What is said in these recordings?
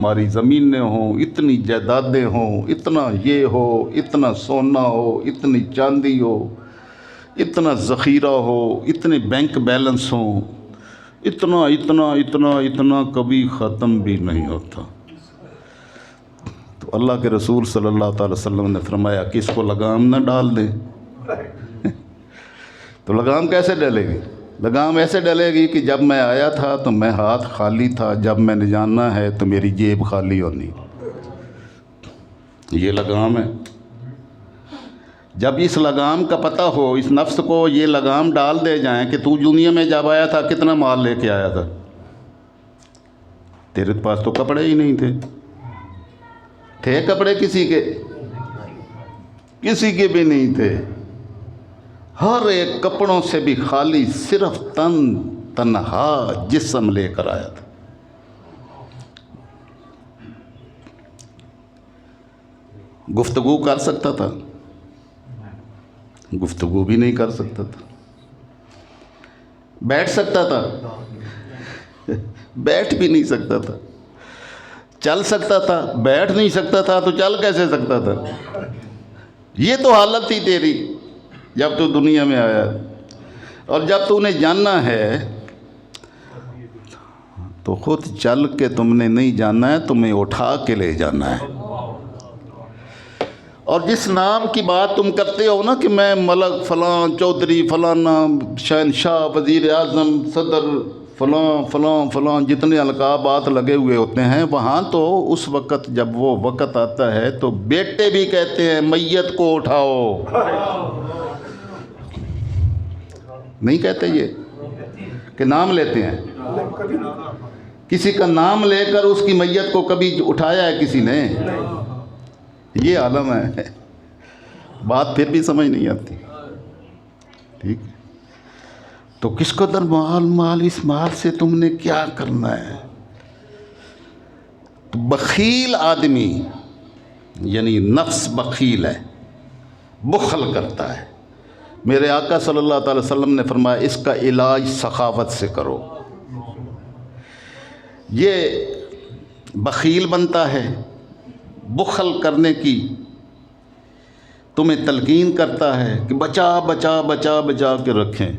ہماری زمینیں ہوں، اتنی جائیدادیں ہوں، اتنا یہ ہو، اتنا سونا ہو، اتنی چاندی ہو، اتنا ذخیرہ ہو، اتنے بینک بیلنس ہوں، اتنا اتنا اتنا اتنا کبھی ختم بھی نہیں ہوتا۔ تو اللہ کے رسول صلی اللہ تعالی وسلم نے فرمایا کہ اس کو لگام نہ ڈال دیں۔ تو لگام کیسے ڈلے گی؟ لگام ایسے ڈلے گی کہ جب میں آیا تھا تو میں ہاتھ خالی تھا، جب میں نے جانا ہے تو میری جیب خالی ہونی۔ یہ لگام ہے۔ جب اس لگام کا پتہ ہو، اس نفس کو یہ لگام ڈال دے جائیں کہ تو دنیا میں جب آیا تھا کتنا مال لے کے آیا تھا، تیرے پاس تو کپڑے ہی نہیں تھے کپڑے کسی کے بھی نہیں تھے، ہر ایک کپڑوں سے بھی خالی، صرف تنہا جسم لے کر آیا تھا۔ گفتگو کر سکتا تھا؟ گفتگو بھی نہیں کر سکتا تھا۔ بیٹھ سکتا تھا؟ بیٹھ بھی نہیں سکتا تھا۔ چل سکتا تھا؟ بیٹھ نہیں سکتا تھا تو چل کیسے سکتا تھا؟ یہ تو حالت تھی تیری جب تو دنیا میں آیا، اور جب تو نے جاننا ہے تو خود چل کے تم نے نہیں جانا ہے، تمہیں اٹھا کے لے جانا ہے۔ اور جس نام کی بات تم کرتے ہو نا کہ میں ملک فلاں، چودھری فلانا، شہنشاہ، وزیر اعظم، صدر فلاں فلاں فلاں، جتنے القابات لگے ہوئے ہوتے ہیں، وہاں تو اس وقت جب وہ وقت آتا ہے تو بیٹے بھی کہتے ہیں میت کو اٹھاؤ، نہیں کہتے یہ کہ نام لیتے ہیں؟ کسی کا نام لے کر اس کی میت کو کبھی اٹھایا ہے کسی نے؟ یہ عالم ہے۔ بات پھر بھی سمجھ نہیں آتی، ٹھیک؟ تو کس قدر مال، اس مال سے تم نے کیا کرنا ہے؟ تو بخیل آدمی، یعنی نفس بخیل ہے، بخل کرتا ہے۔ میرے آقا صلی اللہ تعالی وسلم نے فرمایا اس کا علاج سخاوت سے کرو۔ یہ بخیل بنتا ہے، بخل کرنے کی تمہیں تلقین کرتا ہے کہ بچا بچا بچا بچا کے رکھیں،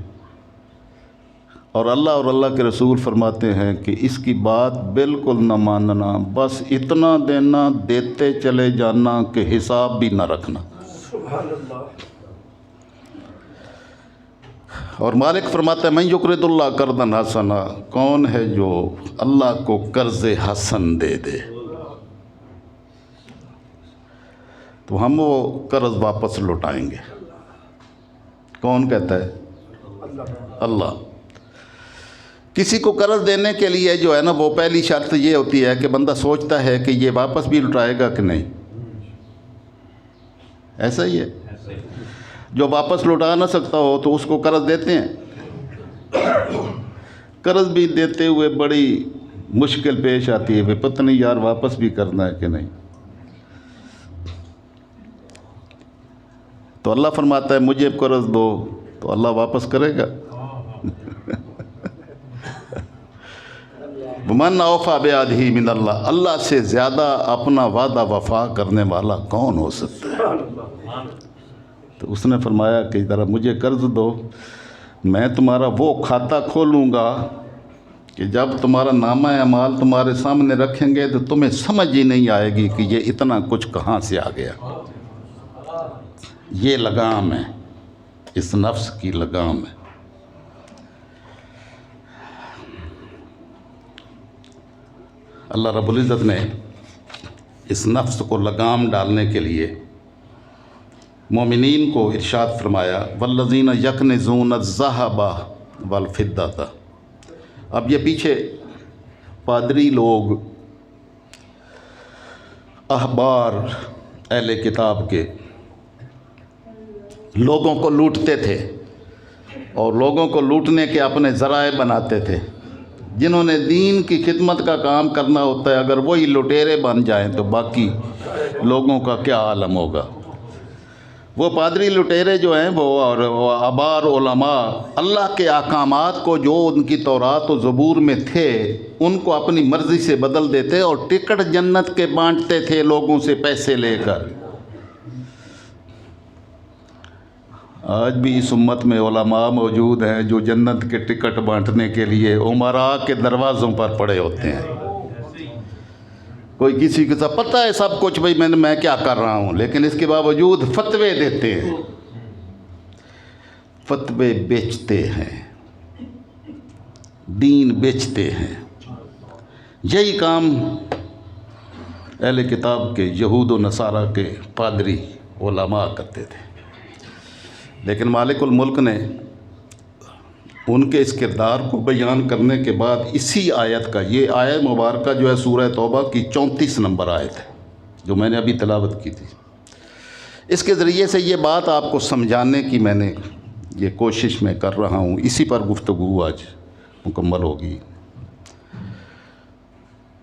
اور اللہ کے رسول فرماتے ہیں کہ اس کی بات بالکل نہ ماننا، بس اتنا دینا، دیتے چلے جانا کہ حساب بھی نہ رکھنا۔ سبحان اللہ۔ اور مالک فرماتا ہے من یقرض اللہ قرضا حسنا، کون ہے جو اللہ کو قرض حسن دے دے تو ہم وہ قرض واپس لوٹائیں گے۔ کون کہتا ہے؟ اللہ۔ کسی کو قرض دینے کے لیے جو ہے نا، وہ پہلی شرط یہ ہوتی ہے کہ بندہ سوچتا ہے کہ یہ واپس بھی لوٹائے گا کہ نہیں۔ ایسا ہی ہے، جو واپس لوٹا نہ سکتا ہو تو اس کو قرض دیتے ہیں۔ قرض بھی دیتے ہوئے بڑی مشکل پیش آتی ہے، پتہ نہیں یار واپس بھی کرنا ہے کہ نہیں۔ تو اللہ فرماتا ہے مجھے قرض دو، تو اللہ واپس کرے گا؟ من اوفی بعہدہ من اللہ، اللہ سے زیادہ اپنا وعدہ وفا کرنے والا کون ہو سکتا ہے؟ تو اس نے فرمایا کہ ذرا مجھے قرض دو، میں تمہارا وہ کھاتہ کھولوں گا کہ جب تمہارا نامہ اعمال تمہارے سامنے رکھیں گے تو تمہیں سمجھ ہی نہیں آئے گی کہ یہ اتنا کچھ کہاں سے آ گیا۔ یہ لگام ہے، اس نفس کی لگام ہے۔ اللہ رب العزت نے اس نفس کو لگام ڈالنے کے لیے مومنین کو ارشاد فرمایا والذین یکنزون الذھب والفضة۔ اب یہ پیچھے پادری لوگ، احبار، اہل کتاب کے لوگوں کو لوٹتے تھے اور لوگوں کو لوٹنے کے اپنے ذرائع بناتے تھے۔ جنہوں نے دین کی خدمت کا کام کرنا ہوتا ہے، اگر وہی لٹیرے بن جائیں تو باقی لوگوں کا کیا عالم ہوگا۔ وہ پادری لٹیرے جو ہیں وہ ابار علماء اللہ کے احکامات کو جو ان کی تورات و زبور میں تھے ان کو اپنی مرضی سے بدل دیتے اور ٹکٹ جنت کے بانٹتے تھے لوگوں سے پیسے لے کر۔ آج بھی اس امت میں علماء موجود ہیں جو جنت کے ٹکٹ بانٹنے کے لیے امراء کے دروازوں پر پڑے ہوتے ہیں۔ کوئی کسی کے ساتھ پتہ ہے سب کچھ بھائی میں کیا کر رہا ہوں، لیکن اس کے باوجود فتوے دیتے ہیں، فتوے بیچتے ہیں، دین بیچتے ہیں۔ یہی کام اہل کتاب کے یہود و نصارہ کے پادری علماء کرتے تھے، لیکن مالک الملک نے ان کے اس کردار کو بیان کرنے کے بعد اسی آیت کا، یہ آیت مبارکہ جو ہے سورہ توبہ کی 34 نمبر آیت ہے جو میں نے ابھی تلاوت کی تھی، اس کے ذریعے سے یہ بات آپ کو سمجھانے کی میں نے یہ کوشش میں کر رہا ہوں، اسی پر گفتگو آج مکمل ہوگی۔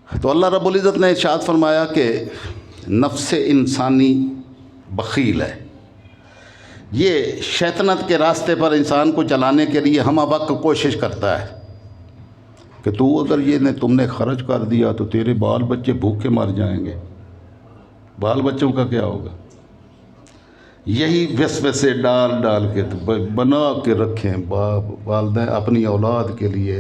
تو اللہ رب العزت نے ارشاد فرمایا کہ نفس انسانی بخیل ہے، یہ شیطنت کے راستے پر انسان کو چلانے کے لیے ہمہ وقت کوشش کرتا ہے کہ تو اگر تم نے خرچ کر دیا تو تیرے بال بچے بھوکے مر جائیں گے، بال بچوں کا کیا ہوگا؟ یہی وسوسے ڈال ڈال کے بنا کے رکھیں والدین اپنی اولاد کے لیے،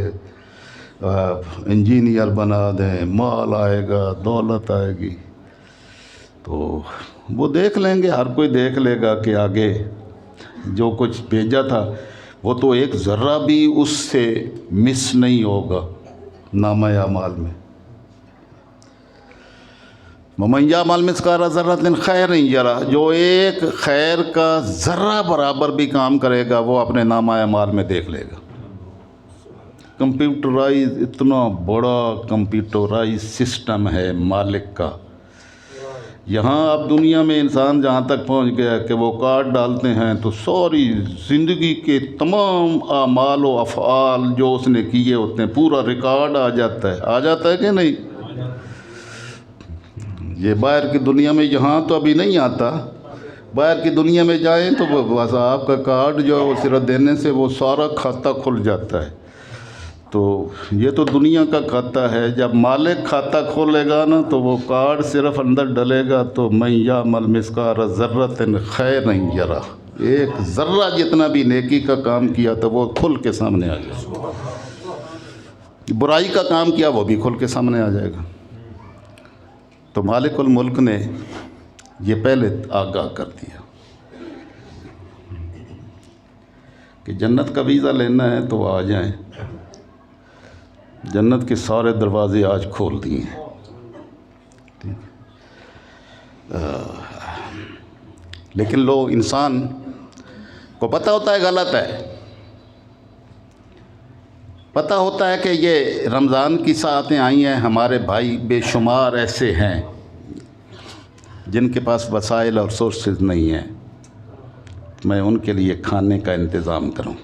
انجینئر بنا دیں، مال آئے گا، دولت آئے گی، تو وہ دیکھ لیں گے، ہر کوئی دیکھ لے گا کہ آگے جو کچھ بھیجا تھا وہ تو ایک ذرہ بھی اس سے مس نہیں ہوگا نامہ اعمال میں۔ وَمَن يَعْمَلْ مِثْقَالَ ذَرَّةٍ خَيْرًا يَرَهُ، جو ایک خیر کا ذرہ برابر بھی کام کرے گا وہ اپنے نامہ اعمال میں دیکھ لے گا۔ کمپیوٹرائز، اتنا بڑا کمپیوٹرائز سسٹم ہے مالک کا، یہاں اب دنیا میں انسان جہاں تک پہنچ گیا کہ وہ کارڈ ڈالتے ہیں تو ساری زندگی کے تمام اعمال و افعال جو اس نے کیے ہوتے ہیں پورا ریکارڈ آ جاتا ہے کہ نہیں؟ یہ باہر کی دنیا میں، یہاں تو ابھی نہیں آتا، باہر کی دنیا میں جائیں تو بس آپ کا کارڈ جو ہے وہ صرف دینے سے وہ سارا کھاتا کھل جاتا ہے۔ تو یہ تو دنیا کا کھاتا ہے، جب مالک کھاتا کھولے گا نا تو وہ کارڈ صرف اندر ڈلے گا تو من یعمل مثقال ذرۃ خیرا یرہ، ایک ذرہ جتنا بھی نیکی کا کام کیا تو وہ کھل کے سامنے آ جائے گا، برائی کا کام کیا وہ بھی کھل کے سامنے آ جائے گا۔ تو مالک الملک نے یہ پہلے آگاہ کر دیا کہ جنت کا ویزا لینا ہے تو آ جائیں، جنت کے سارے دروازے آج کھول دیے ہیں۔ لیکن لوگ، انسان کو پتہ ہوتا ہے غلط ہے، پتہ ہوتا ہے کہ یہ رمضان کی ساعتیں آئی ہیں، ہمارے بھائی بے شمار ایسے ہیں جن کے پاس وسائل اور سورسز نہیں ہیں، میں ان کے لیے کھانے کا انتظام کروں،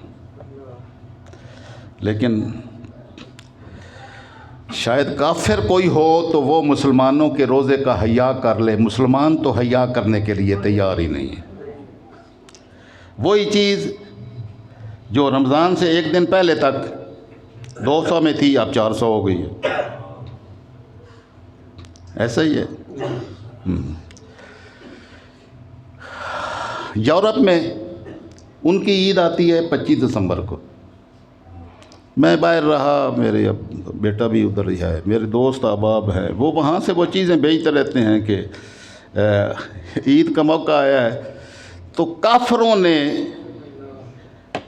لیکن شاید کافر کوئی ہو تو وہ مسلمانوں کے روزے کا حیا کر لے، مسلمان تو حیا کرنے کے لیے تیار ہی نہیں ہے۔ وہی چیز جو رمضان سے ایک دن پہلے تک 200 میں تھی اب 400 ہو گئی ہے، ایسا ہی ہے۔ یورپ میں ان کی عید آتی ہے 25 دسمبر کو، میں باہر رہا، میرے اب بیٹا بھی ادھر ہی ہے، میرے دوست احباب ہیں، وہ وہاں سے وہ چیزیں بیچتے رہتے ہیں کہ عید کا موقع آیا ہے، تو کافروں نے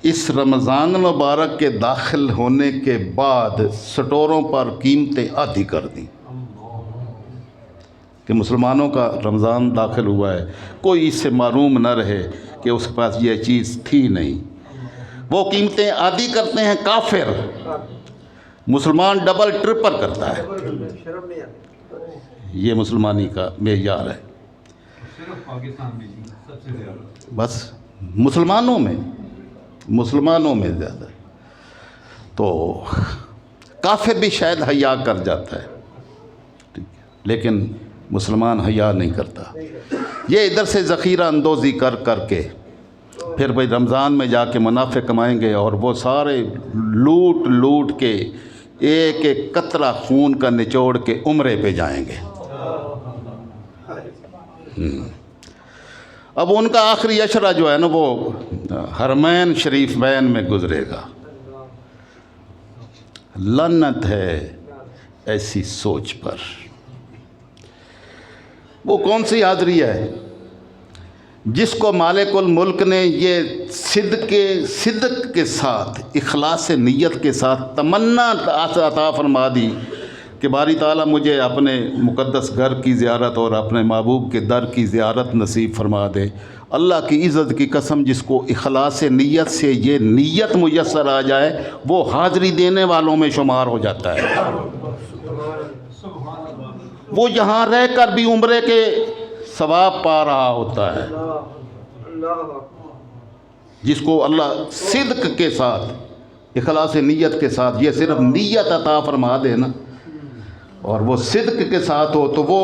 اس رمضان مبارک کے داخل ہونے کے بعد سٹوروں پر قیمتیں آدھی کر دیں کہ مسلمانوں کا رمضان داخل ہوا ہے، کوئی اس سے محروم نہ رہے کہ اس کے پاس یہ چیز تھی نہیں، وہ قیمتیں عادی کرتے ہیں کافر، مسلمان ڈبل ٹرپل کرتا ہے۔ یہ مسلمانی کا معیار ہے، بس مسلمانوں میں زیادہ، تو کافر بھی شاید حیا کر جاتا ہے، لیکن مسلمان حیا نہیں کرتا. یہ ادھر سے ذخیرہ اندوزی کر کر کے پھر بھائی رمضان میں جا کے منافع کمائیں گے اور وہ سارے لوٹ لوٹ کے ایک ایک قطرہ خون کا نچوڑ کے عمرے پہ جائیں گے. اب ان کا آخری عشرہ جو ہے نا وہ حرمین شریفین میں گزرے گا. لعنت ہے ایسی سوچ پر. وہ کون سی حاضری ہے جس کو مالک الملک نے یہ صدق کے ساتھ اخلاص نیت کے ساتھ تمنا عطا فرما دی کہ باری تعالیٰ مجھے اپنے مقدس گھر کی زیارت اور اپنے محبوب کے در کی زیارت نصیب فرما دے. اللہ کی عزت کی قسم جس کو اخلاص نیت سے یہ نیت میسر آ جائے وہ حاضری دینے والوں میں شمار ہو جاتا ہے. وہ یہاں رہ کر بھی عمرے کے ثواب پا رہا ہوتا ہے. جس کو اللہ صدق کے ساتھ اخلاص نیت کے ساتھ یہ صرف نیت عطا فرما دے نا اور وہ صدق کے ساتھ ہو تو وہ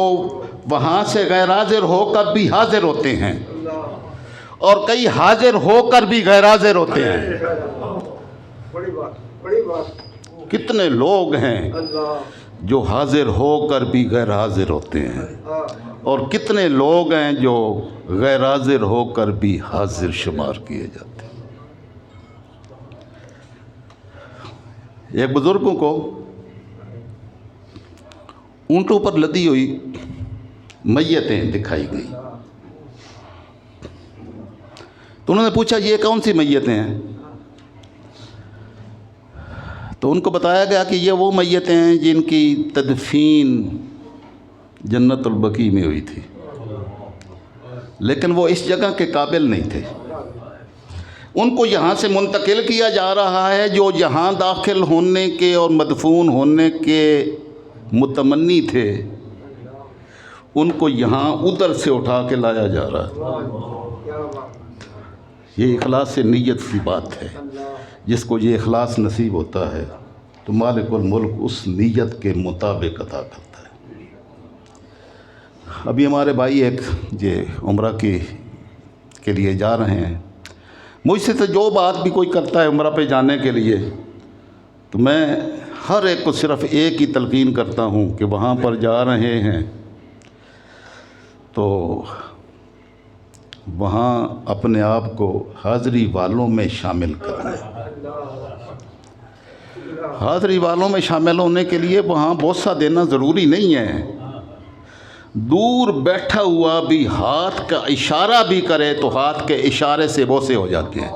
وہاں سے غیر حاضر ہو کر بھی حاضر ہوتے ہیں اور کئی حاضر ہو کر بھی غیر حاضر ہوتے ہیں. کتنے لوگ ہیں جو حاضر ہو کر بھی غیر حاضر ہوتے ہیں اور کتنے لوگ ہیں جو غیر حاضر ہو کر بھی حاضر شمار کیے جاتے ہیں. ایک بزرگوں کو اونٹوں پر لدی ہوئی میتیں دکھائی گئی تو انہوں نے پوچھا یہ کون سی میتیں ہیں؟ تو ان کو بتایا گیا کہ یہ وہ میتیں ہیں جن کی تدفین جنت البقیع میں ہوئی تھی لیکن وہ اس جگہ کے قابل نہیں تھے. ان کو یہاں سے منتقل کیا جا رہا ہے. جو یہاں داخل ہونے کے اور مدفون ہونے کے متمنی تھے ان کو یہاں ادھر سے اٹھا کے لایا جا رہا ہے. یہ اخلاص نیت کی بات ہے. جس کو یہ اخلاص نصیب ہوتا ہے تو مالک الملک اس نیت کے مطابق عطا کرتا ہے. ابھی ہمارے بھائی ایک یہ عمرہ کے لیے جا رہے ہیں. مجھ سے تو جو بات بھی کوئی کرتا ہے عمرہ پہ جانے کے لیے تو میں ہر ایک کو صرف ایک ہی تلقین کرتا ہوں کہ وہاں پر جا رہے ہیں تو وہاں اپنے آپ کو حاضری والوں میں شامل کرنا ہے. حاضری والوں میں شامل ہونے کے لیے وہاں بوسہ دینا ضروری نہیں ہے. دور بیٹھا ہوا بھی ہاتھ کا اشارہ بھی کرے تو ہاتھ کے اشارے سے بوسے ہو جاتے ہیں.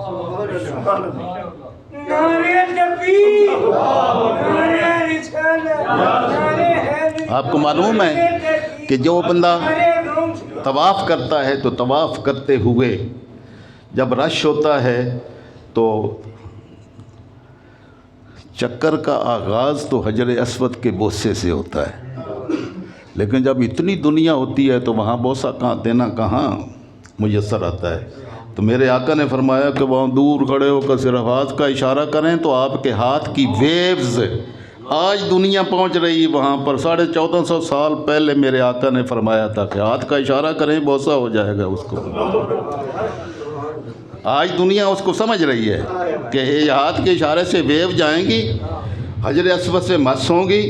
آپ کو معلوم ہے کہ جو بندہ طواف کرتا ہے تو طواف کرتے ہوئے جب رش ہوتا ہے تو چکر کا آغاز تو حجر اسود کے بوسے سے ہوتا ہے لیکن جب اتنی دنیا ہوتی ہے تو وہاں بوسہ دینا کہاں میسر آتا ہے. تو میرے آقا نے فرمایا کہ وہاں دور کھڑے ہو کر صرف ہاتھ کا اشارہ کریں تو آپ کے ہاتھ کی ویوز آج دنیا پہنچ رہی وہاں پر. 1450 سال پہلے میرے آقا نے فرمایا تھا کہ ہاتھ کا اشارہ کریں بوسہ ہو جائے گا اس کو. آج دنیا اس کو سمجھ رہی ہے کہ یہ ہاتھ کے اشارے سے ویو جائیں گی حجر اسود سے مس ہوں گی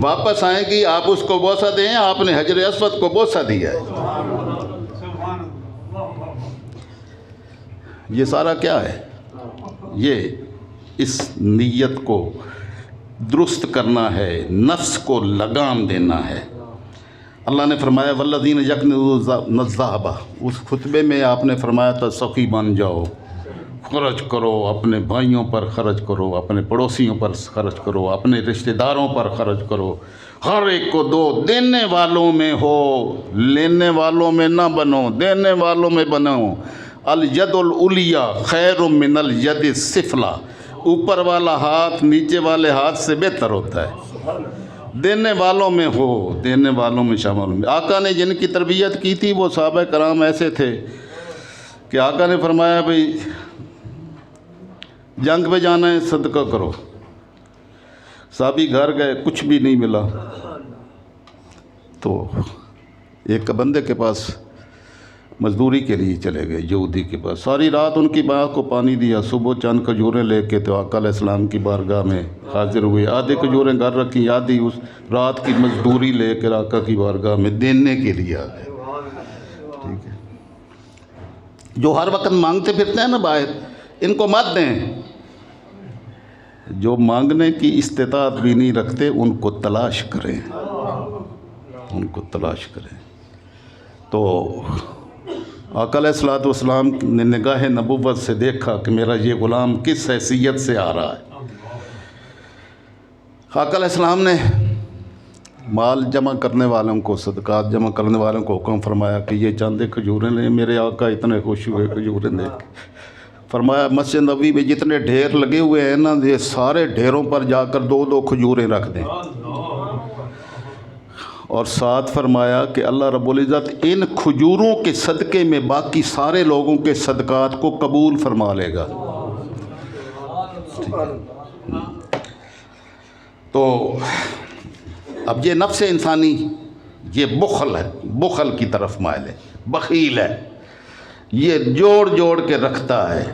واپس آئیں گی آپ اس کو بوسہ دیں. آپ نے حجر اسود کو بوسہ دیا ہے. یہ سارا کیا ہے؟ یہ اس نیت کو درست کرنا ہے نفس کو لگام دینا ہے. اللہ نے فرمایا والذین یکنزون الذھب. اس خطبے میں آپ نے فرمایا تھا سخی بن جاؤ خرچ کرو اپنے بھائیوں پر خرچ کرو اپنے پڑوسیوں پر خرچ کرو اپنے رشتہ داروں پر خرچ کرو ہر ایک کو دو. دینے والوں میں ہو لینے والوں میں نہ بنو دینے والوں میں بنو. الید العلیٰ خیر من الید السفلی. اوپر والا ہاتھ نیچے والے ہاتھ سے بہتر ہوتا ہے. دینے والوں میں ہو دینے والوں میں شامل ہو. آقا نے جن کی تربیت کی تھی وہ صحابہ کرام ایسے تھے کہ آقا نے فرمایا بھئی جنگ پہ جانا ہے صدقہ کرو. صحابی گھر گئے کچھ بھی نہیں ملا تو ایک بندے کے پاس مزدوری کے لیے چلے گئے، یہودی کے پاس، ساری رات ان کی باغ کو پانی دیا، صبح چند کھجوریں لے کے تو آقا علیہ السلام کی بارگاہ میں حاضر ہوئے، آدھی کھجوریں گھر رکھی، آدھی اس رات کی مزدوری لے کر آقا کی بارگاہ میں دینے کے لیے آ گئے۔ ٹھیک ہے، جو ہر وقت مانگتے پھرتے ہیں نا باہر، ان کو مت دیں۔ جو مانگنے کی استطاعت بھی نہیں رکھتے ان کو تلاش کریں، ان کو تلاش کریں۔ تو آقا علیہ الصلوۃ والسلام نے نگاہ نبوت سے دیکھا کہ میرا یہ غلام کس حیثیت سے آ رہا ہے۔ آقا علیہ السلام نے مال جمع کرنے والوں کو، صدقات جمع کرنے والوں کو حکم فرمایا کہ یہ چاندے کھجوریں لیں۔ میرے آقا اتنے خوش ہوئے کھجوریں دیکھ کے، فرمایا مسجد نبوی میں جتنے ڈھیر لگے ہوئے ہیں نا، یہ سارے ڈھیروں پر جا کر 2 کھجوریں رکھ دیں، اور ساتھ فرمایا کہ اللہ رب العزت ان کھجوروں کے صدقے میں باقی سارے لوگوں کے صدقات کو قبول فرما لے گا۔ تو اب یہ نفس انسانی یہ بخل ہے، بخل کی طرف مائل ہے، بخیل ہے، یہ جوڑ جوڑ کے رکھتا ہے۔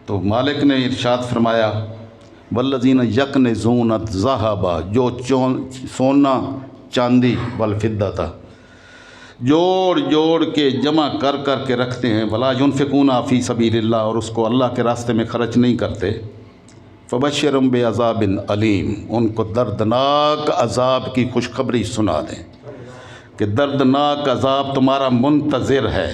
تو مالک نے ارشاد فرمایا والذین یکنزون الذھب، جو سونا چاندی والفضہ تھا جوڑ جوڑ کے جمع کر کر کے رکھتے ہیں، ولا ینفقون فی سبیل اللہ، اور اس کو اللہ کے راستے میں خرچ نہیں کرتے، فبشرہم بعذاب علیم، ان کو دردناک عذاب کی خوشخبری سنا دیں کہ دردناک عذاب تمہارا منتظر ہے۔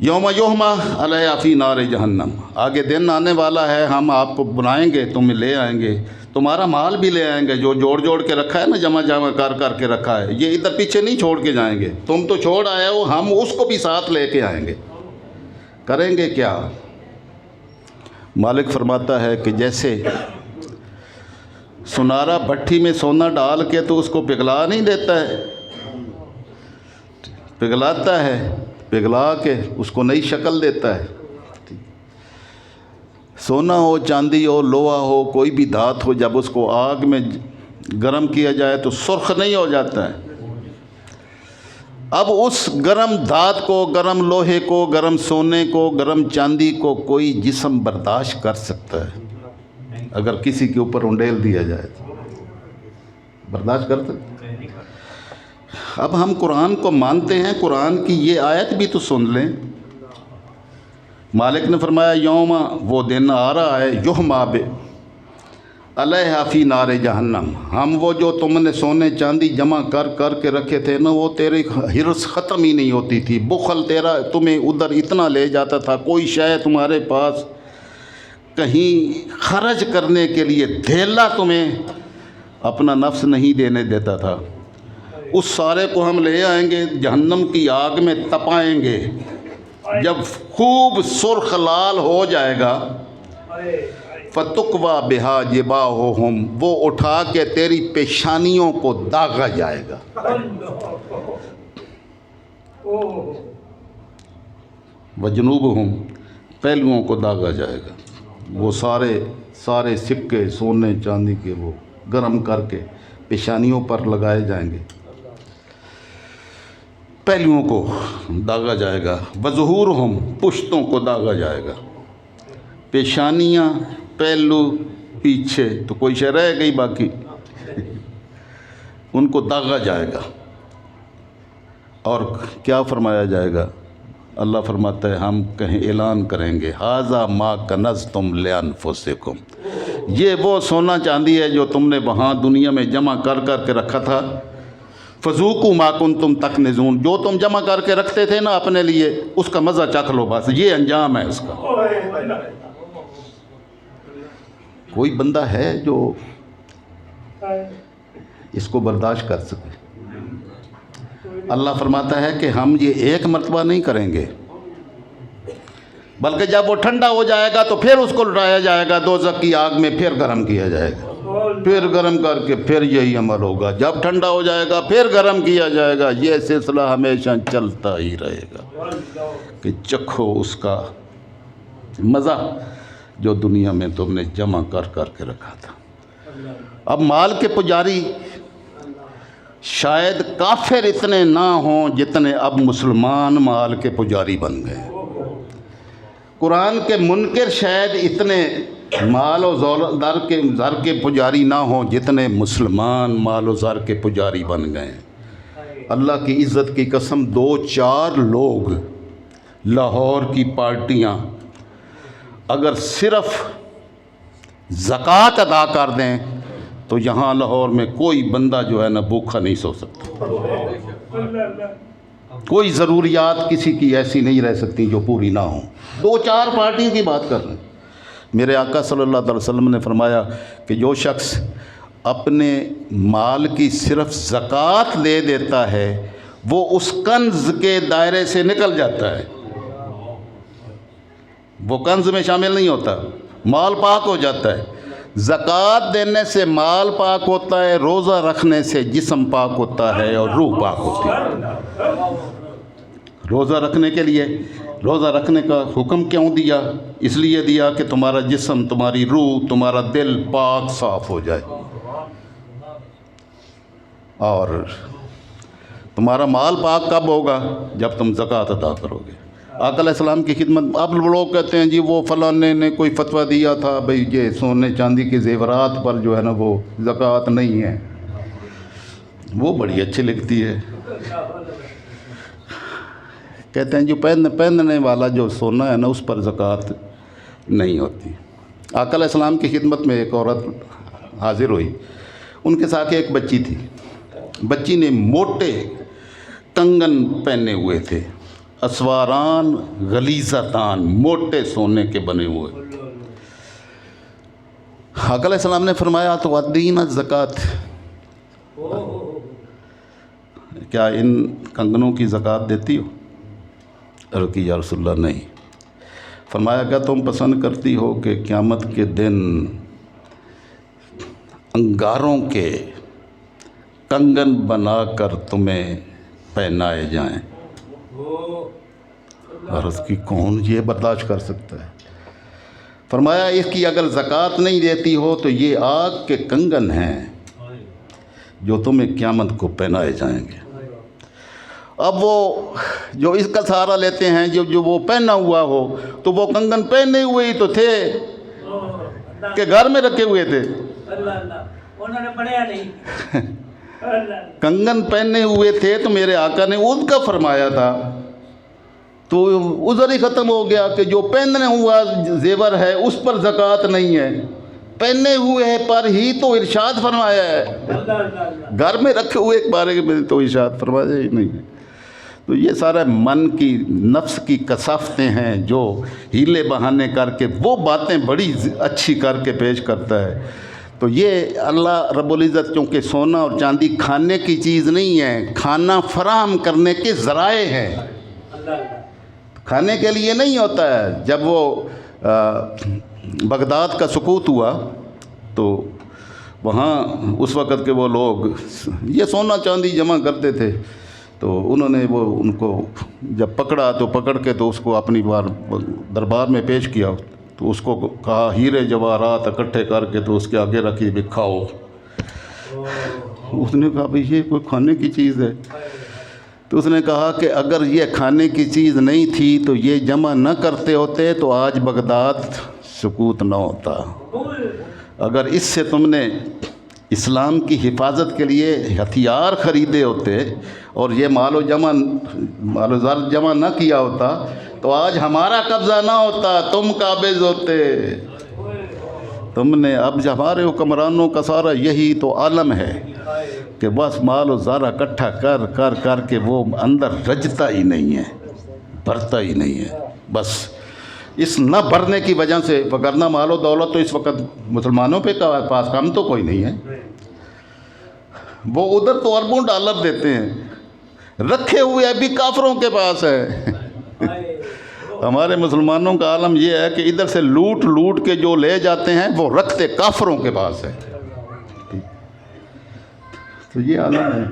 یوم یحمى علیہ فی نار جہنم، آگے دن آنے والا ہے، ہم آپ کو بنائیں گے، تمہیں لے آئیں گے، تمہارا مال بھی لے آئیں گے جو جوڑ جوڑ کے رکھا ہے نا، جمع جمع کر کر کے رکھا ہے، یہ ادھر پیچھے نہیں چھوڑ کے جائیں گے، تم تو چھوڑ آئے ہو، ہم اس کو بھی ساتھ لے کے آئیں گے۔ کریں گے کیا؟ مالک فرماتا ہے کہ جیسے سنارا بھٹی میں سونا ڈال کے تو اس کو پگھلا نہیں دیتا ہے، پگھلاتا ہے، پگھلا کے اس کو نئی شکل دیتا ہے۔ سونا ہو، چاندی ہو، لوہا ہو، کوئی بھی دھات ہو، جب اس کو آگ میں گرم کیا جائے تو سرخ نہیں ہو جاتا ہے۔ اب اس گرم دھات کو، گرم لوہے کو، گرم سونے کو، گرم چاندی کو کوئی جسم برداشت کر سکتا ہے؟ اگر کسی کے اوپر انڈیل دیا جائے تو برداشت کر سکتا ہے؟ اب ہم قرآن کو مانتے ہیں، قرآن کی یہ آیت بھی تو سن لیں۔ مالک نے فرمایا یوم، وہ دن آ رہا ہے، یحمى علیہ فی نار جہنم، ہم وہ جو تم نے سونے چاندی جمع کر کر کے رکھے تھے نا، وہ تیری ہرس ختم ہی نہیں ہوتی تھی، بخل تیرا تمہیں ادھر اتنا لے جاتا تھا، کوئی شے تمہارے پاس کہیں خرچ کرنے کے لیے دھیلا تمہیں اپنا نفس نہیں دینے دیتا تھا، اس سارے کو ہم لے آئیں گے، جہنم کی آگ میں تپائیں گے، جب خوب سرخ لال ہو جائے گا، فَتُقْوَى بِهَا جِبَاهُهُمْ، وہ اٹھا کے تیری پیشانیوں کو داغا جائے گا۔ وَجُنُوبُهُمْ، پہلوؤں کو داغا جائے گا، وہ سارے سکے سونے چاندی کے وہ گرم کر کے پیشانیوں پر لگائے جائیں گے، پہلوؤں کو داغا جائے گا۔ وَظُہُورُهُمْ، پشتوں کو داغا جائے گا، پیشانیاں، پہلو، پیچھے تو کوئی شے رہ گئی باقی، ان کو داغا جائے گا۔ اور کیا فرمایا جائے گا؟ اللہ فرماتا ہے ہم کہیں اعلان کریں گے ھذا ما کنزتم لانفسکم، یہ وہ سونا چاندی ہے جو تم نے وہاں دنیا میں جمع کر کر کے رکھا تھا، فذوقوا ما کنتم تکنزون، جو تم جمع کر کے رکھتے تھے نا اپنے لیے، اس کا مزہ چکھ لو، بس یہ انجام ہے اس کا۔ کوئی بندہ ہے جو اس کو برداشت کر سکے؟ اللہ فرماتا ہے کہ ہم یہ ایک مرتبہ نہیں کریں گے، بلکہ جب وہ ٹھنڈا ہو جائے گا تو پھر اس کو لٹایا جائے گا دوزخ کی آگ میں، پھر گرم کیا جائے گا، پھر گرم کر کے پھر یہی عمل ہوگا، جب ٹھنڈا ہو جائے گا پھر گرم کیا جائے گا، یہ سلسلہ ہمیشہ چلتا ہی رہے گا کہ چکھو اس کا مزہ جو دنیا میں تم نے جمع کر کر کے رکھا تھا۔ اب مال کے پجاری شاید کافر اتنے نہ ہوں جتنے اب مسلمان مال کے پجاری بن گئے۔ قرآن کے منکر شاید اتنے مال و زر کے پجاری نہ ہوں جتنے مسلمان مال و زر کے پجاری بن گئے۔ اللہ کی عزت کی قسم 2-4 لوگ لاہور کی پارٹیاں اگر صرف زکوٰۃ ادا کر دیں تو یہاں لاہور میں کوئی بندہ جو ہے نا بھوکا نہیں سو سکتا۔ کوئی ضروریات کسی کی ایسی نہیں رہ سکتی جو پوری نہ ہوں۔ 2-4 پارٹیوں کی بات کر رہے ہیں۔ میرے آقا صلی اللہ علیہ وسلم نے فرمایا کہ جو شخص اپنے مال کی صرف زکوٰۃ دے دیتا ہے وہ اس کنز کے دائرے سے نکل جاتا ہے، وہ کنز میں شامل نہیں ہوتا، مال پاک ہو جاتا ہے۔ زکوٰۃ دینے سے مال پاک ہوتا ہے، روزہ رکھنے سے جسم پاک ہوتا ہے اور روح پاک ہوتی ہے۔ روزہ رکھنے کے لیے روزہ رکھنے کا حکم کیوں دیا؟ اس لیے دیا کہ تمہارا جسم، تمہاری روح، تمہارا دل پاک صاف ہو جائے اور تمہارا مال پاک کب ہوگا؟ جب تم زکوٰۃ ادا کرو گے۔ آقا علیہ السلام کی خدمت اب لوگ کہتے ہیں جی وہ فلاں نے کوئی فتویٰ دیا تھا بھئی یہ سونے چاندی کے زیورات پر جو ہے نا وہ زکوٰۃ نہیں ہے، وہ بڑی اچھی لگتی ہے۔ کہتے ہیں جو پہننے والا جو سونا ہے نا اس پر زکوٰۃ نہیں ہوتی۔ آقا علیہ السلام کی خدمت میں ایک عورت حاضر ہوئی، ان کے ساتھ ایک بچی تھی۔ بچی نے موٹے کنگن پہنے ہوئے تھے، اسواران غلیظتان، موٹے سونے کے بنے ہوئے۔ آقا علیہ السلام نے فرمایا تو ادین الزکوٰۃ، کیا ان کنگنوں کی زکوٰۃ دیتی ہو؟ عرض کی یا رسول اللہ نہیں۔ فرمایا کیا تم پسند کرتی ہو کہ قیامت کے دن انگاروں کے کنگن بنا کر تمہیں پہنائے جائیں؟ عرض کی کون یہ برداشت کر سکتا ہے؟ فرمایا اس کی اگر زکوٰۃ نہیں دیتی ہو تو یہ آگ کے کنگن ہیں جو تمہیں قیامت کو پہنائے جائیں گے۔ اب وہ جو اس کا سہارا لیتے ہیں جو وہ پہنا ہوا ہو تو وہ کنگن پہنے ہوئے ہی تو تھے کہ گھر میں رکھے ہوئے تھے، انہوں نے پڑھیا نہیں۔ کنگن پہنے ہوئے تھے تو میرے آقا نے اس کا فرمایا تھا تو عذر ہی ختم ہو گیا کہ جو پہننے ہوا زیور ہے اس پر زکوٰۃ نہیں ہے، پہنے ہوئے پر ہی تو ارشاد فرمایا ہے، گھر میں رکھے ہوئے ایک بارے میں تو ارشاد فرمایا ہی نہیں ہے۔ تو یہ سارا من کی نفس کی کثافتیں ہیں جو ہیلے بہانے کر کے وہ باتیں بڑی اچھی کر کے پیش کرتا ہے۔ تو یہ اللہ رب العزت چونکہ سونا اور چاندی کھانے کی چیز نہیں ہے، کھانا فراہم کرنے کے ذرائع ہیں، کھانے کے لیے نہیں ہوتا ہے۔ جب وہ بغداد کا سقوط ہوا تو وہاں اس وقت کے وہ لوگ یہ سونا چاندی جمع کرتے تھے، تو انہوں نے وہ ان کو جب پکڑا تو پکڑ کے تو اس کو اپنی دربار میں پیش کیا، تو اس کو کہا ہیرے جواہرات اکٹھے کر کے تو اس کے آگے رکھی بھی کھاؤ۔ اس نے کہا بھئی یہ کوئی کھانے کی چیز ہے؟ تو اس نے کہا کہ اگر یہ کھانے کی چیز نہیں تھی تو یہ جمع نہ کرتے ہوتے تو آج بغداد سقوط نہ ہوتا۔ اگر اس سے تم نے اسلام کی حفاظت کے لیے ہتھیار خریدے ہوتے اور یہ مال و زر جمع نہ کیا ہوتا تو آج ہمارا قبضہ نہ ہوتا، تم قابض ہوتے۔ تم نے اب ہمارے حکمرانوں کا سارا یہی تو عالم ہے کہ بس مال و زر اکٹھا کر کے وہ اندر رجتا ہی نہیں ہے، بھرتا ہی نہیں ہے۔ بس اس نہ بھرنے کی وجہ سے، وگرنہ مال و دولت تو اس وقت مسلمانوں پہ پاس کم تو کوئی نہیں ہے، وہ ادھر تو اربوں ڈالر دیتے ہیں، رکھے ہوئے ابھی کافروں کے پاس ہے۔ ہمارے مسلمانوں کا عالم یہ ہے کہ ادھر سے لوٹ کے جو لے جاتے ہیں وہ رکھتے کافروں کے پاس ہے۔ تو یہ عالم ہے،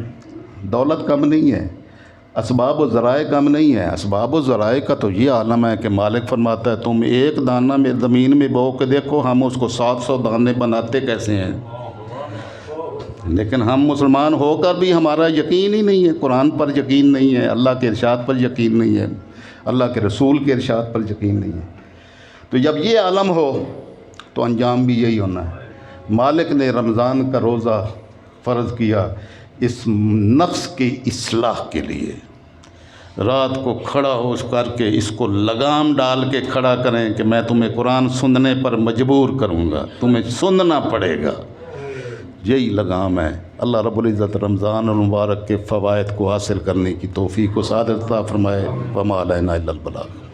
دولت کم نہیں ہے، اسباب و ذرائع کم نہیں ہے۔ اسباب و ذرائع کا تو یہ عالم ہے کہ مالک فرماتا ہے تم ایک دانہ میں زمین میں بو کے دیکھو، ہم اس کو 700 دانے بناتے کیسے ہیں۔ لیکن ہم مسلمان ہو کر بھی ہمارا یقین ہی نہیں ہے، قرآن پر یقین نہیں ہے، اللہ کے ارشاد پر یقین نہیں ہے، اللہ کے رسول کے ارشاد پر یقین نہیں ہے۔ تو جب یہ عالم ہو تو انجام بھی یہی ہونا ہے۔ مالک نے رمضان کا روزہ فرض کیا اس نفس کی اصلاح کے لیے۔ رات کو کھڑا ہو کر کے اس کو لگام ڈال کے کھڑا کریں کہ میں تمہیں قرآن سننے پر مجبور کروں گا، تمہیں سننا پڑے گا، یہی لگام ہے۔ اللہ رب العزت رمضان المبارک کے فوائد کو حاصل کرنے کی توفیق و سعادت عطا فرمائے۔ وما علینا الا البلاغ۔